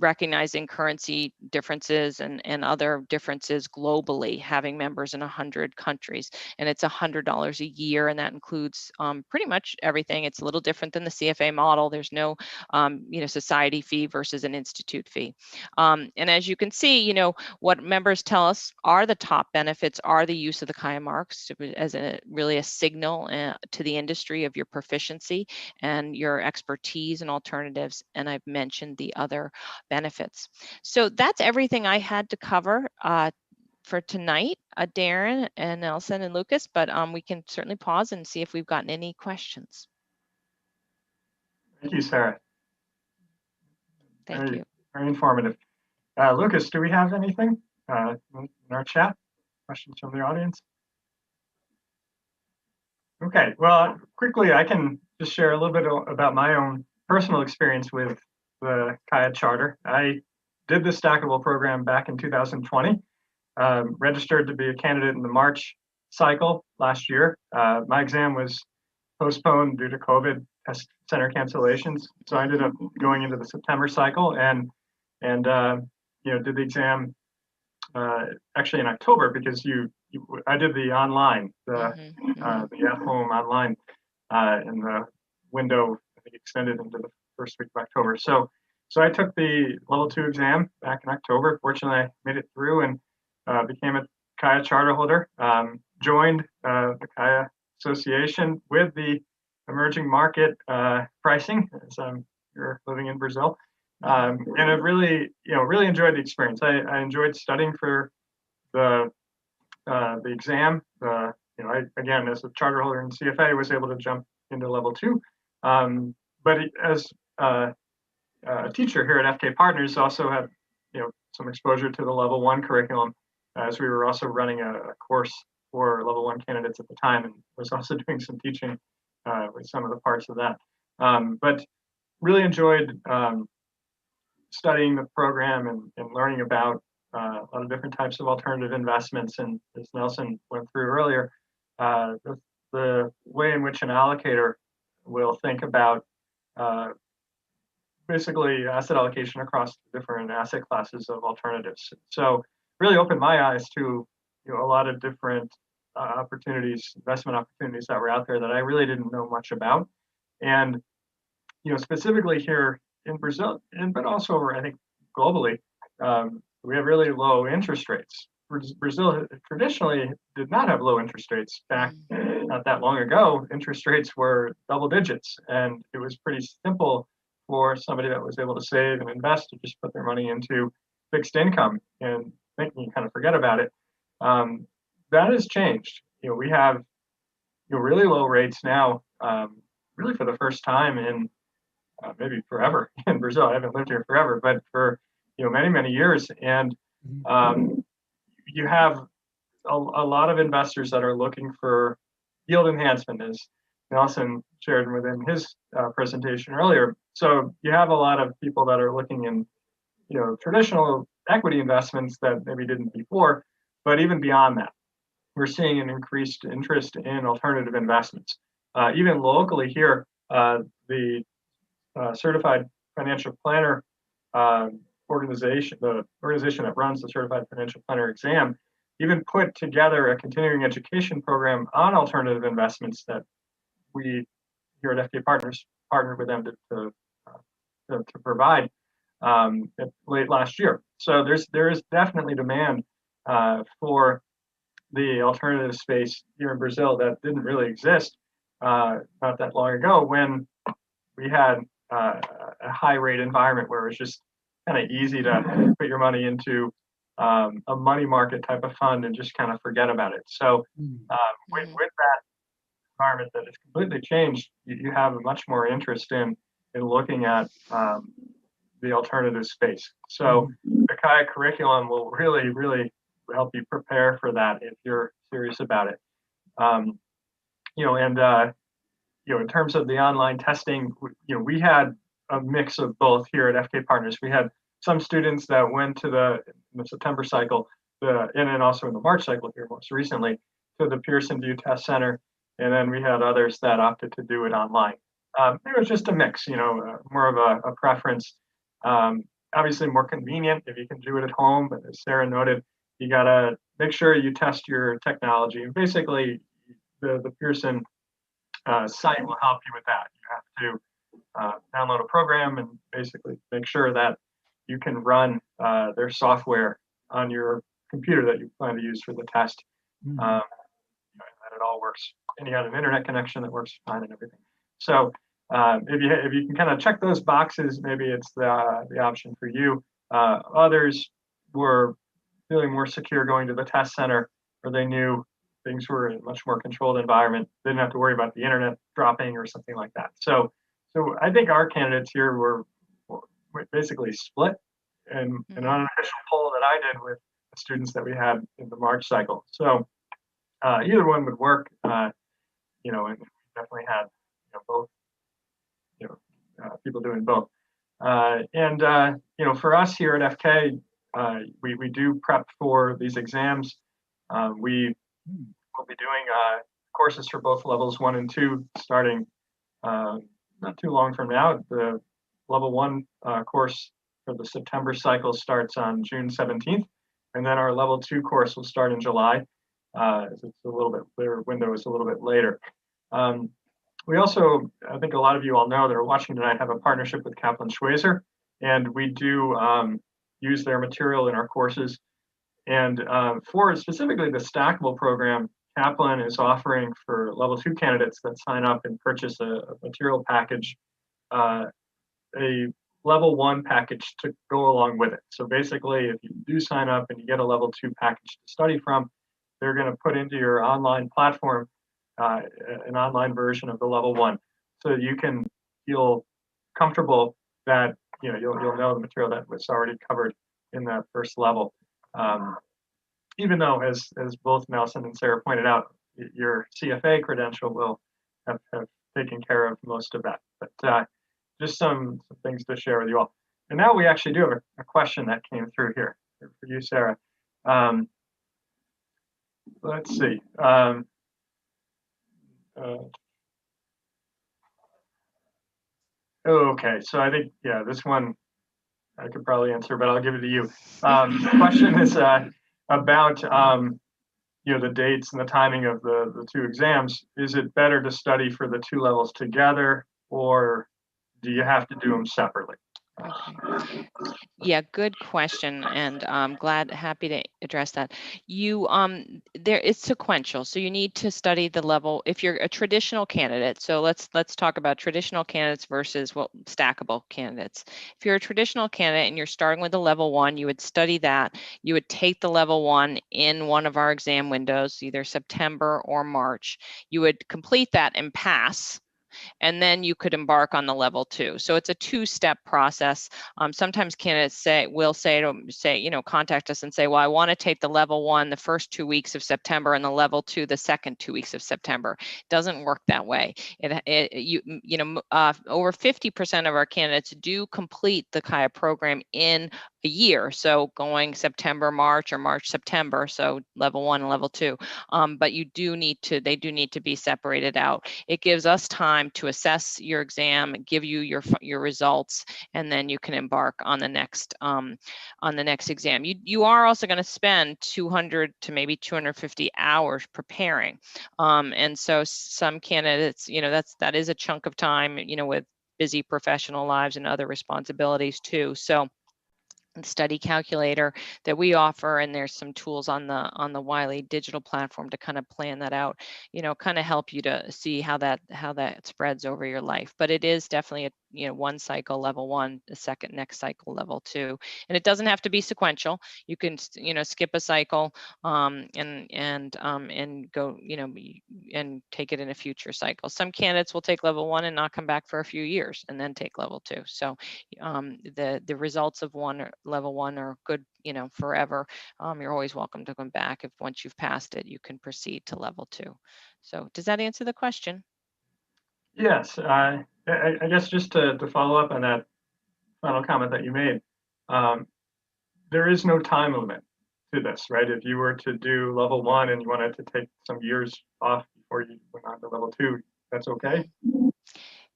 Recognizing currency differences and other differences globally, having members in 100 countries. And it's $100 a year, and that includes pretty much everything. It's a little different than the CFA model. There's no, society fee versus an institute fee. And as you can see, what members tell us are the top benefits are the use of the CAIA marks as really a signal to the industry of your proficiency and your expertise and alternatives. And I've mentioned the other benefits. So that's everything I had to cover for tonight, Darrin and Nelson and Lucas, but we can certainly pause and see if we've gotten any questions. Thank you, Sarah. Thank you. Very informative. Lucas, do we have anything in our chat? Questions from the audience? Okay, well, quickly, I can just share a little bit about my own personal experience with the CAIA charter. I did the Stackable program back in 2020, registered to be a candidate in the March cycle last year. My exam was postponed due to COVID test center cancellations, so I ended up going into the September cycle and did the exam actually in October because I did the online, the at-home online, and the window I think extended into the first week of October. So I took the level 2 exam back in October. Fortunately, I made it through and became a CAIA charter holder. Joined the CAIA Association with the emerging market pricing, as you're living in Brazil, and I really enjoyed the experience. I enjoyed studying for the exam. I again, as a charter holder in CFA, was able to jump into level 2. But as a teacher here at FK Partners, also had some exposure to the level 1 curriculum, as we were also running a course for level 1 candidates at the time, and was also doing some teaching with some of the parts of that. But really enjoyed studying the program and learning about a lot of different types of alternative investments. And as Nelson went through earlier, the way in which an allocator will think about basically asset allocation across different asset classes of alternatives. So really opened my eyes to a lot of different investment opportunities that were out there that I really didn't know much about. And specifically here in Brazil, but also I think globally, we have really low interest rates. Brazil traditionally did not have low interest rates back not that long ago. Interest rates were double digits, and it was pretty simple for somebody that was able to save and invest to just put their money into fixed income and think you kind of forget about it. That has changed. We have really low rates now, really for the first time in maybe forever in Brazil. I haven't lived here forever, but for many years, and you have a lot of investors that are looking for yield enhancement, as Nelson shared within his presentation earlier. So you have a lot of people that are looking in traditional equity investments that maybe didn't before, But even beyond that, we're seeing an increased interest in alternative investments. Even locally here, the Certified Financial Planner organization, the organization that runs the Certified Financial Planner exam, even put together a continuing education program on alternative investments that we here at FK Partners partnered with them to provide late last year. So there is definitely demand for the alternative space here in Brazil that didn't really exist not that long ago, when we had a high rate environment where it was just kind of easy to put your money into a money market type of fund and just kind of forget about it. So with that environment that has completely changed, you have a much more interest in looking at the alternative space. So the CAIA curriculum will really help you prepare for that if you're serious about it. In terms of the online testing, we had a mix of both here at FK Partners. We had some students that went to the September cycle, and then also in the March cycle here most recently, to the Pearson VUE Test Center, and then we had others that opted to do it online. It was just a mix, more of a preference. Obviously more convenient if you can do it at home, but as Sarah noted, you gotta make sure you test your technology. And basically, the Pearson site will help you with that. You have to download a program and basically make sure that you can run their software on your computer that you plan to use for the test. That it all works, and you have an internet connection that works fine and everything. So if you can kind of check those boxes, maybe it's the option for you. Others were feeling more secure going to the test center, where they knew things were in a much more controlled environment. They didn't have to worry about the internet dropping or something like that. So I think our candidates here were basically split. And on an official poll that I did with the students that we had in the March cycle. So either one would work, and we definitely had both, people doing both. For us here at FK, we do prep for these exams. We will be doing courses for both levels 1 and 2 starting not too long from now. The level 1 course for the September cycle starts on June 17th, and then our level 2 course will start in July. It's a little bit, their window is a little bit later. We also, I think a lot of you all know that are watching tonight, have a partnership with Kaplan Schweizer, and we do use their material in our courses. And for specifically the Stackable program, Kaplan is offering for level 2 candidates that sign up and purchase a material package, a level 1 package to go along with it. So basically, if you do sign up and you get a level 2 package to study from, they're going to put into your online platform an online version of the level 1, so you can feel comfortable that you'll know the material that was already covered in that first level. Even though, as both Nelson and Sarah pointed out, your CFA credential will have taken care of most of that. But just some things to share with you all. And now we actually do have a question that came through here for you, Sarah. Let's see. Okay, so I think, this one I could probably answer, but I'll give it to you. The question is about the dates and the timing of the 2 exams. Is it better to study for the 2 levels together, or do you have to do them separately? Okay. Yeah, good question, and I'm happy to address that. It's sequential, so you need to study the level if you're a traditional candidate. So let's talk about traditional candidates versus stackable candidates. If you're a traditional candidate and you're starting with a level 1, you would study that. You would take the level 1 in one of our exam windows, either September or March. You would complete that and pass, and then you could embark on the level 2. So it's a 2-step process. Sometimes candidates will contact us and say, well, I want to take the level 1 the first 2 weeks of September and the level 2 the second 2 weeks of September. It doesn't work that way. Over 50% of our candidates do complete the CAIA program in a year, so going September, March, or March, September, so level 1 and level 2. But they do need to be separated out. It gives us time to assess your exam, give you your results, and then you can embark on the next exam. You are also going to spend 200 to maybe 250 hours preparing, and so some candidates, that is a chunk of time, with busy professional lives and other responsibilities too. So the study calculator that we offer, and there's some tools on the Wiley digital platform to kind of plan that out, kind of help you to see how that spreads over your life. But it is definitely one cycle level 1, the next cycle level 2, and it doesn't have to be sequential. You can skip a cycle and go and take it in a future cycle. Some candidates will take level 1 and not come back for a few years and then take level 2. So the results of level 1 are good forever. You're always welcome to come back. If once you've passed it, you can proceed to level 2. So does that answer the question? Yes, I guess just to follow up on that final comment that you made, there is no time limit to this, right? If you were to do level 1 and you wanted to take some years off before you went on to level 2, that's okay?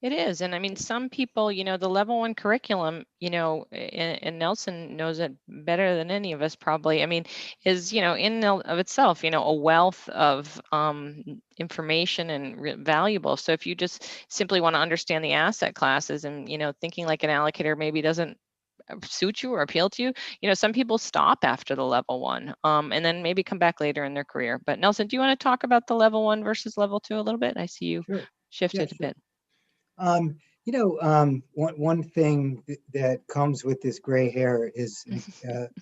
It is. And I mean, some people, the level 1 curriculum, and Nelson knows it better than any of us probably, I mean, is, in and of itself, a wealth of information and valuable. So if you just simply want to understand the asset classes and, thinking like an allocator maybe doesn't suit you or appeal to you, some people stop after the level 1 and then maybe come back later in their career. But Nelson, do you want to talk about the level 1 versus level 2 a little bit? I see you shifted a bit. One thing that comes with this gray hair is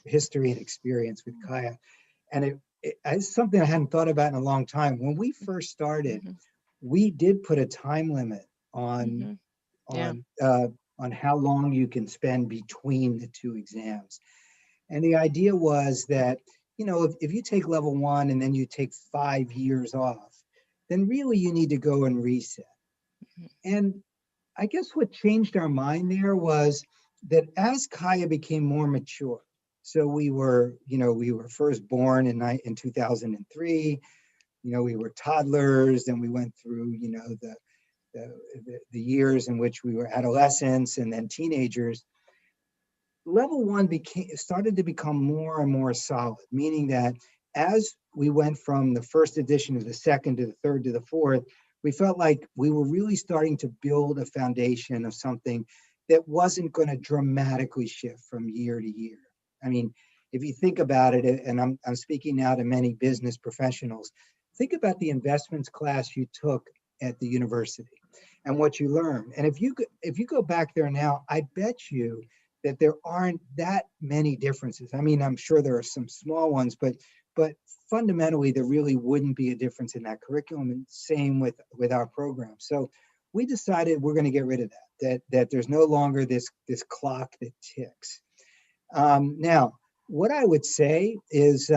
history and experience with CAIA. And it's something I hadn't thought about in a long time. When we first started, we did put a time limit on how long you can spend between the 2 exams. And the idea was that, if you take level 1 and then you take 5 years off, then really you need to go and reset. And I guess what changed our mind there was that as CAIA became more mature, so we were first born in 2003, we were toddlers, and we went through, the years in which we were adolescents and then teenagers. Level 1 started to become more and more solid, meaning that as we went from the first edition to the second to the third to the fourth, we felt like we were really starting to build a foundation of something that wasn't going to dramatically shift from year to year. I mean, if you think about it, and I'm speaking now to many business professionals, think about the investments class you took at the university and what you learned. And if you go back there now, I bet you that there aren't that many differences. I mean, I'm sure there are some small ones, but fundamentally, there really wouldn't be a difference in that curriculum, and same with our program. So we decided we're going to get rid of that there's no longer this clock that ticks. Now, what I would say is,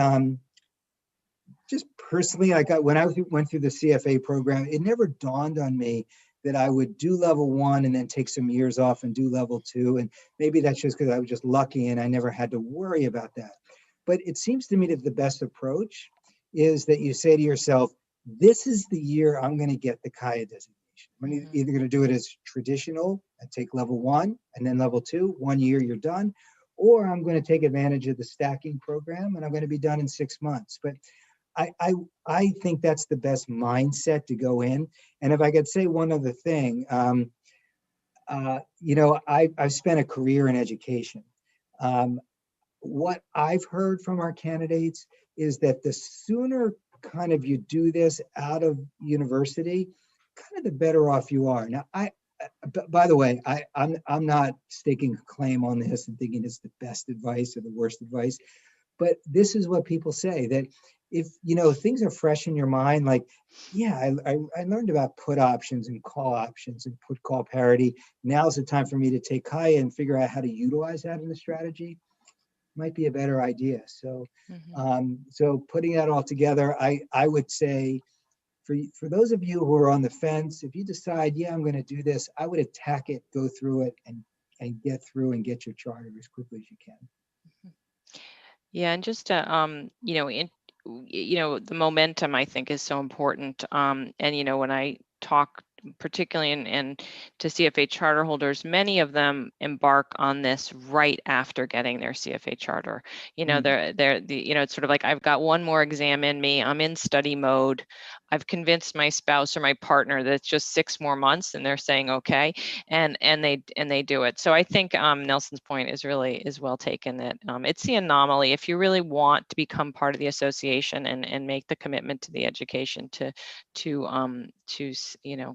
just personally, when I went through the CFA program, it never dawned on me that I would do level 1 and then take some years off and do level 2. And maybe that's just because I was just lucky and I never had to worry about that. But it seems to me that the best approach is that you say to yourself, this is the year I'm going to get the CAIA designation. I'm either going to do it as traditional and take level 1 and then level 2, 1 year you're done, or I'm going to take advantage of the stacking program and I'm going to be done in 6 months. But I think that's the best mindset to go in. And if I could say one other thing, I've spent a career in education. What I've heard from our candidates is that the sooner kind of you do this out of university, kind of the better off you are. Now, by the way, I'm not staking a claim on this and thinking it's the best advice or the worst advice, but this is what people say, that if things are fresh in your mind, like, yeah, I learned about put options and call options and put call parity. Now's the time for me to take CAIA and figure out how to utilize that in the strategy. Might be a better idea. So, so putting that all together, I would say, for those of you who are on the fence, if you decide, yeah, I'm going to do this, I would attack it, go through it, and get through and get your charter as quickly as you can. Yeah, and just to the momentum I think is so important. And when I talk particularly and to CFA charter holders, many of them embark on this right after getting their CFA charter. It's sort of like, I've got one more exam in me, I'm in study mode, I've convinced my spouse or my partner that it's just 6 more months, and they're saying okay, and they do it. So I think Nelson's point is well taken, that it's the anomaly. If you really want to become part of the association and make the commitment to the education to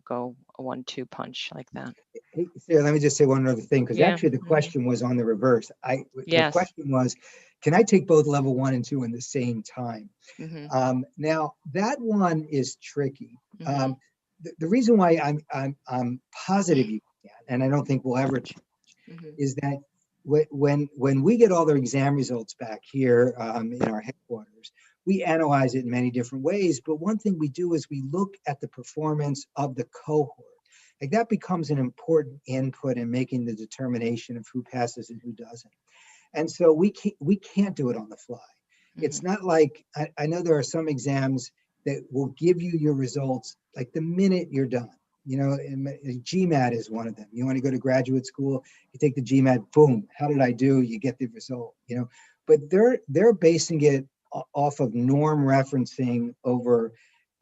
go a 1-2 punch like that. Hey, Sarah, let me just say one other thing, because actually the question was on the reverse. The question was, can I take both level 1 and 2 in the same time? Now that one is tricky. The reason why I'm positive you can, and I don't think we'll ever change, is that when we get all their exam results back here in our headquarters, we analyze it in many different ways. But one thing we do is we look at the performance of the cohort. Like, that becomes an important input in making the determination of who passes and who doesn't. And so we can't do it on the fly. It's not like, I know there are some exams that will give you your results like the minute you're done. GMAT is one of them. You want to go to graduate school, you take the GMAT, boom, how did I do? You get the result, But they're basing it off of norm referencing over,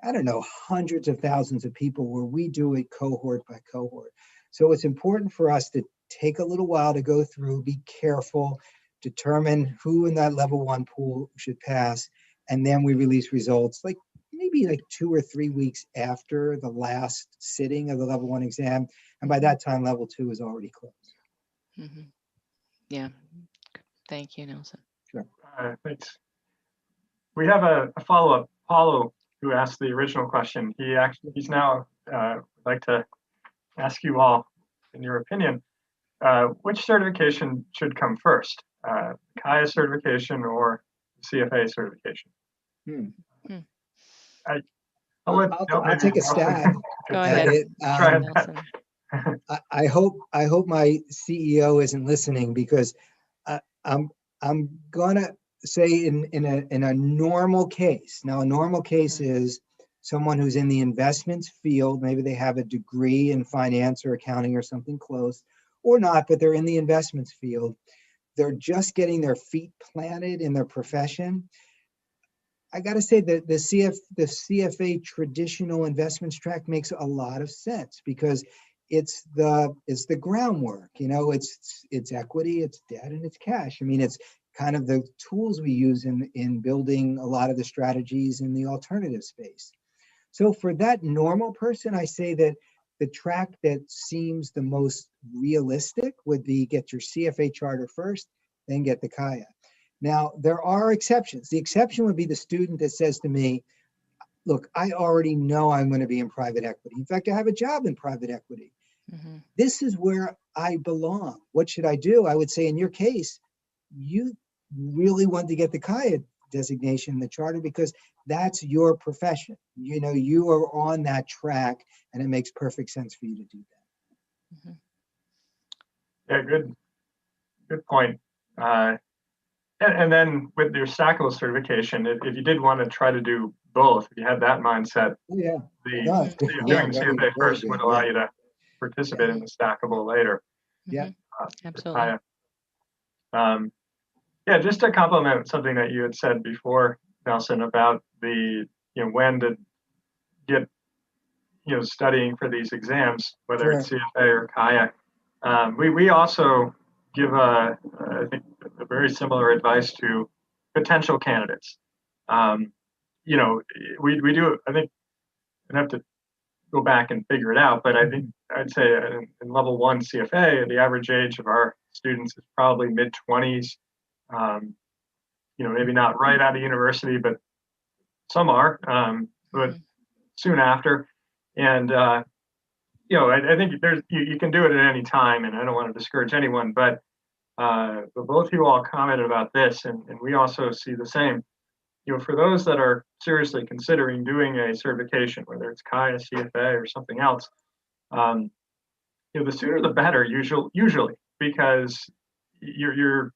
I don't know, hundreds of thousands of people, where we do it cohort by cohort. So it's important for us to take a little while to go through, be careful, determine who in that level 1 pool should pass, and then we release results maybe 2 or 3 weeks after the last sitting of the level 1 exam. And by that time, level 2 is already closed. Yeah. Thank you, Nelson. Sure. Thanks. We have a follow-up. Paulo, who asked the original question, he's now like to ask you all, in your opinion, which certification should come first, CAIA certification or CFA certification? I'll take a stab. Go ahead. Try it. I hope my CEO isn't listening, because I'm gonna say in a normal case. Now, a normal case is someone who's in the investments field. Maybe they have a degree in finance or accounting or something close, or not, but they're in the investments field. They're just getting their feet planted in their profession. I got to say that the CFA traditional investments track makes a lot of sense, because it's the groundwork. It's equity, it's debt, and it's cash. I mean, it's kind of the tools we use in building a lot of the strategies in the alternative space. So for that normal person, I say that the track that seems the most realistic would be get your CFA charter first, then get the CAIA. Now, there are exceptions. The exception would be the student that says to me, look, I already know I'm going to be in private equity. In fact, I have a job in private equity. This is where I belong. What should I do? I would say, in your case, you really want to get the CAIA designation, the charter, because that's your profession. You are on that track, and it makes perfect sense for you to do that. Yeah, good point. And then with your Stackable certification, if you did want to try to do both, if you had that mindset, doing CFA first would allow you to participate in the Stackable later. Absolutely. Just to complement something that you had said before, Nelson, about the when to get studying for these exams, whether it's CFA or CAIA. We also give I think a very similar advice to potential candidates. We do, I think I'd have to go back and figure it out, but I think I'd say in level 1 CFA, the average age of our students is probably mid-20s. Maybe not right out of university, but some are, but soon after. And I think you can do it at any time, and I don't want to discourage anyone, but both of you all commented about this, and we also see the same. For those that are seriously considering doing a certification, whether it's CAIA, CFA, or something else, the sooner the better, usually, because you're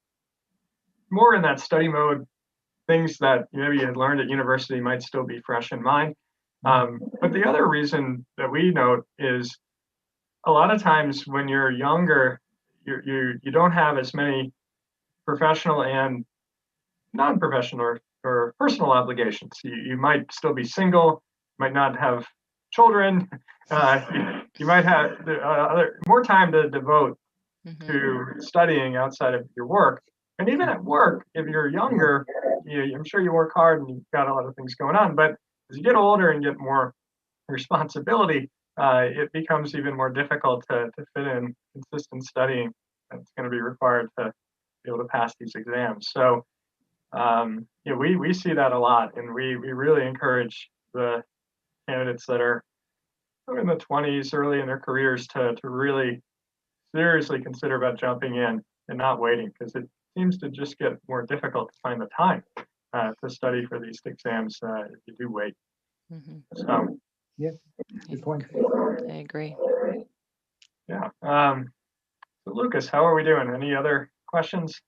more in that study mode things that maybe you had learned at university might still be fresh in mind. But the other reason that we note is a lot of times when you're younger, you don't have as many professional and non-professional or personal obligations. You might still be single, might not have children. You might have more time to devote to studying outside of your work. And even at work, if you're younger, I'm sure you work hard and you've got a lot of things going on. But as you get older and get more responsibility, it becomes even more difficult to fit in consistent studying that's going to be required to be able to pass these exams. So we see that a lot, and we really encourage the candidates that are in the 20s, early in their careers, to really seriously consider about jumping in and not waiting, because it seems to just get more difficult to find the time to study for these exams if you do wait. So, yeah, good point. I agree. Yeah. So Lucas, how are we doing? Any other questions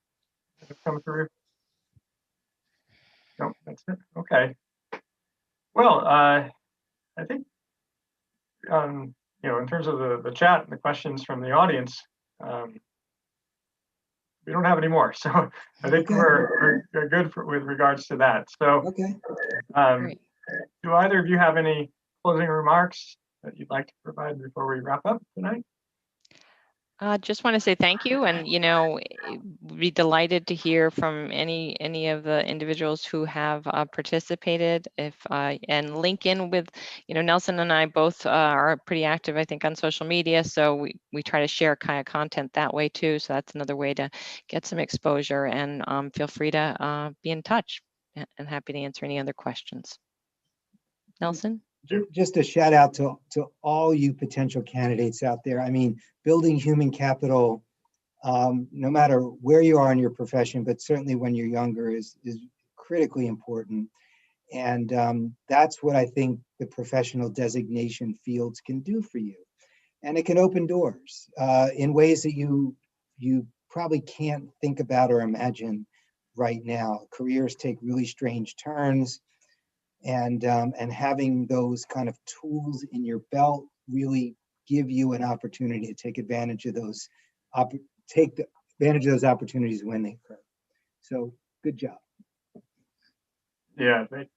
that have come through? No, that's it. Okay. Well, I think in terms of the chat and the questions from the audience, we don't have any more. So I think we're good with regards to that. So do either of you have any closing remarks that you'd like to provide before we wrap up tonight? Just want to say thank you, and be delighted to hear from any of the individuals who have participated. And link in with, Nelson and I both are pretty active, I think, on social media, so we try to share CAIA content that way too. So that's another way to get some exposure. And feel free to be in touch, and happy to answer any other questions. Nelson? Just a shout out to all you potential candidates out there. I mean, building human capital, no matter where you are in your profession, but certainly when you're younger, is critically important. And that's what I think the professional designation fields can do for you. And it can open doors in ways that you probably can't think about or imagine right now. Careers take really strange turns. And having those kind of tools in your belt really give you an opportunity to take advantage of those opportunities when they occur. So good job. Yeah, thanks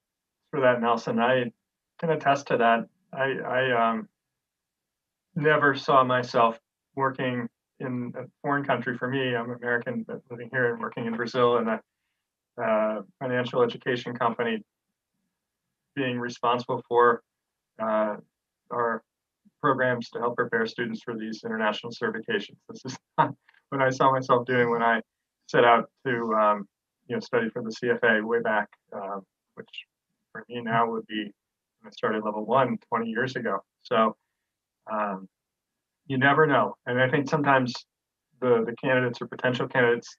for that, Nelson. I can attest to that. I never saw myself working in a foreign country. For me, I'm American, but living here and working in Brazil in a financial education company, being responsible for our programs to help prepare students for these international certifications. This is not what I saw myself doing when I set out to study for the CFA way back, which for me now would be when I started level 1 20 years ago. So you never know. And I think sometimes the candidates or potential candidates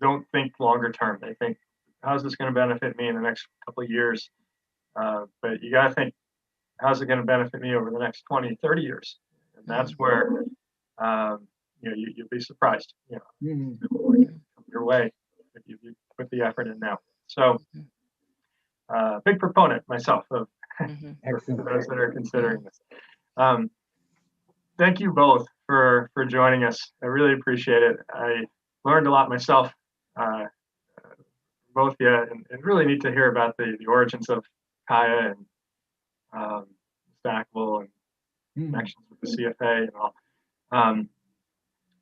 don't think longer term. They think, how's this going to benefit me in the next couple of years? But you got to think, how's it going to benefit me over the next 20, 30 years? And that's where, you'll be surprised, your way if you put the effort in now. So big proponent myself of for those that are considering this. Thank you both for joining us. I really appreciate it. I learned a lot myself, both and really need to hear about the origins of CAIA and Stackable and connections with the CFA and all.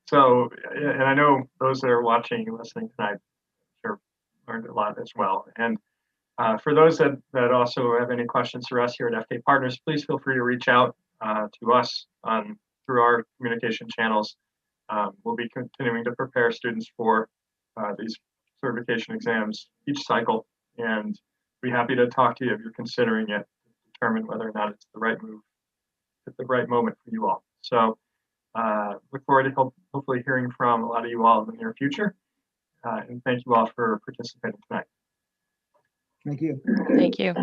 So, and I know those that are watching and listening tonight sure learned a lot as well. And for those that also have any questions for us here at FK Partners, please feel free to reach out to us through our communication channels. We'll be continuing to prepare students for these certification exams each cycle, and be happy to talk to you if you're considering it, to determine whether or not it's the right move at the right moment for you all. So look forward to hopefully hearing from a lot of you all in the near future. And thank you all for participating tonight. Thank you. Thank you.